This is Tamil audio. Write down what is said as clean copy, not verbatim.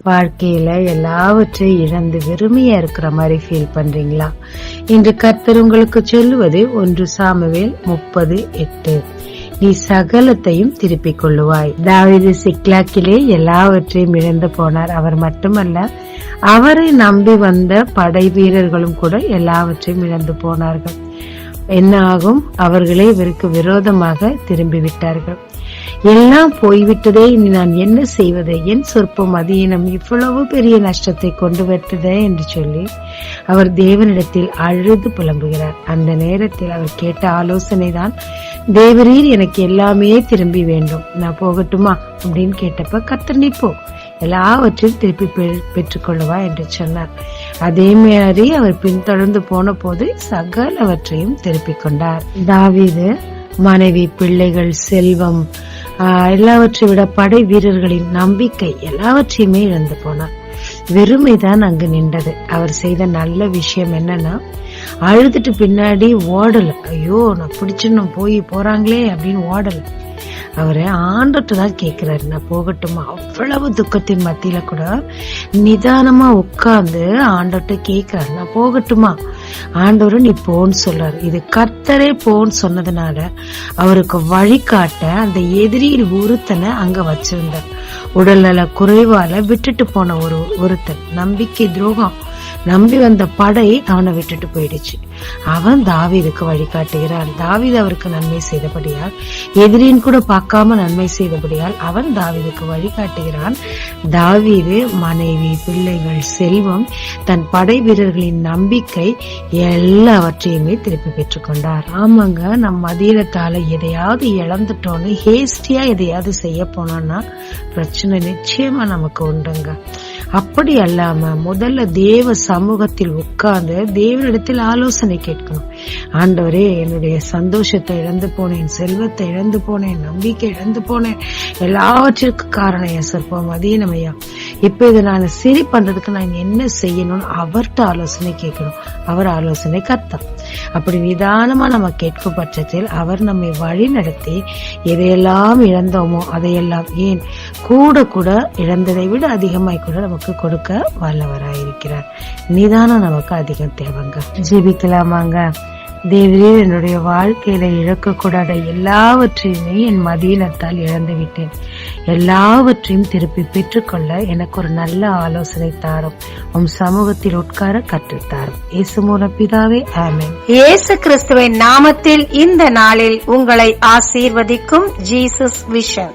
வாழ்க்கையில எல்லாவற்றையும் இழந்து வெறுமையா இருக்கிற மாதிரி ஃபீல் பண்றீங்களா? இன்று கர்த்தர் உங்களுக்கு சொல்லுவது 1 சாமுவேல் 30:8. நீ சகலத்தையும் திருப்பிக் கொள்ளுவாய். தாவீது சிக்லாக்கிலே எல்லாவற்றையும் இழந்து போனார். அவர் மட்டுமல்ல, அவரை நம்பி வந்த படை வீரர்களும் கூட எல்லாவற்றையும் இழந்து போனார்கள். என்ன ஆகும்? அவர்களே இவருக்கு விரோதமாக திரும்பிவிட்டார்கள். எல்லாம் போய்விட்டதே, இனி நான் என்ன செய்வது? என் சொற்பம் அதீனம் இவ்வளவு பெரிய நஷ்டத்தை கொண்டு விட்டதே என்று சொல்லி அவர் தேவனிடத்தில் அழுது புலம்புகிறார். அந்த நேரத்தில் அவர் கேட்ட ஆலோசனை தான், தேவரீர் எனக்கு எல்லாமே திரும்பி வேண்டும், நான் போகட்டுமா அப்படின்னு கேட்டப்ப, கர்த்தர் நீ போ, எல்லாவற்றையும் திருப்பி பெற்றுக்கொள்ளுவா என்று சொன்னார். அதே மாதிரி அவர் பின்தொடர்ந்து போன போது சகலவற்றையும் திருப்பிக் கொண்டார். தாவீது மனைவி, பிள்ளைகள், செல்வம், எல்லாவற்றை விட படை வீரர்களின் நம்பிக்கை எல்லாவற்றையுமே இழந்து போனார். வெறுமைதான் அங்கு நின்றது. அவர் செய்த நல்ல விஷயம் என்னன்னா, அழுதுட்டு பின்னாடி ஓடல. ஐயோ நான் பிடிச்சிடணும், போறாங்களே அப்படின்னு ஓடல. அவரை ஆண்டவர்கிட்ட தான் கேட்கிறாரு, நான் போகட்டுமா? அவ்வளவு துக்கத்தின் மத்தியில கூட நிதானமா உட்கார்ந்து ஆண்டவர்கிட்ட கேட்கிறாரு, நான் போகட்டுமா? ஆண்டவரு நீ போன்னு சொல்றாரு. இது கர்த்தரே போன்னு சொன்னதுனால அவருக்கு வழிகாட்ட அந்த எதிரியில் ஒருத்தனை அங்க வச்சிருந்தார். உடல்நல குறைவால விட்டுட்டு போன ஒருத்தன், நம்பிக்கை துரோகம், நம்பி வந்த படை அவனை விட்டுட்டு போயிடுச்சு. அவன் தாவீதுக்கு வழிகாட்டுகிறான். தாவீது அவருக்கு நன்மை செய்தபடியால், எதிரின் கூட பார்க்காம நன்மை செய்தபடியால் அவன் தாவீதுக்கு வழிகாட்டுகிறான். தாவீது மனைவி, பிள்ளைகள், செல்வம், தன் படை வீரர்களின் நம்பிக்கை எல்லாவற்றையுமே திருப்பி பெற்றுக்கொண்டார். ஆமாங்க, நம் மதியத்தால எதையாவது இழந்துட்டோன்னு ஹேஸ்டியா எதையாவது செய்ய போனோம்னா பிரச்சனை நிச்சயமா நமக்கு உண்டுங்க. அப்படி அல்லாம முதல்ல தேவ சமூகத்தில் உட்கார்ந்து தேவனிடத்தில் ஆலோசனை கேட்கணும். ஆண்டவரே, என்னுடைய சந்தோஷத்தை இழந்து போனேன், செல்வத்தை இழந்து போனேன், நம்பிக்கை இழந்து போனேன், எல்லாவற்றிற்கும் காரணம் என் சொற்பம் அதீனமையா. இப்ப இதை நான் சரி பண்றதுக்கு நான் என்ன செய்யணும்னு அவர்கிட்ட ஆலோசனை கேட்கணும். அவர் ஆலோசனை கர்த்தர். அப்படி நிதானமா நம்ம கேட்கும் பட்சத்தில் அவர் நம்மை வழி நடத்தி எதையெல்லாம் இழந்தோமோ அதையெல்லாம், ஏன் கூட இழந்ததை விட அதிகமாய் கூட நமக்கு கொடுக்க வல்லவராயிருக்கிறார். நிதானம் நமக்கு அதிகம் தேவைங்க. ஜெபிக்கலாமாங்க. தேவரே, என்னுடைய வாழ்க்கையில இழக்கக்கூடாத எல்லாவற்றையுமே என் மதீனத்தால் இழந்து விட்டேன். எல்லாவற்றையும் திருப்பி பெற்றுக்கொள்ள எனக்கு ஒரு நல்ல ஆலோசனை தாரும். உம் சமூகத்தில் உட்கார கற்றுத்தாரும். இயேசு மூலம் பிதாவே, ஆமென். இயேசு கிறிஸ்துவின் நாமத்தில் இந்த நாளில் உங்களை ஆசீர்வதிக்கும் ஜீசஸ் விஷன்.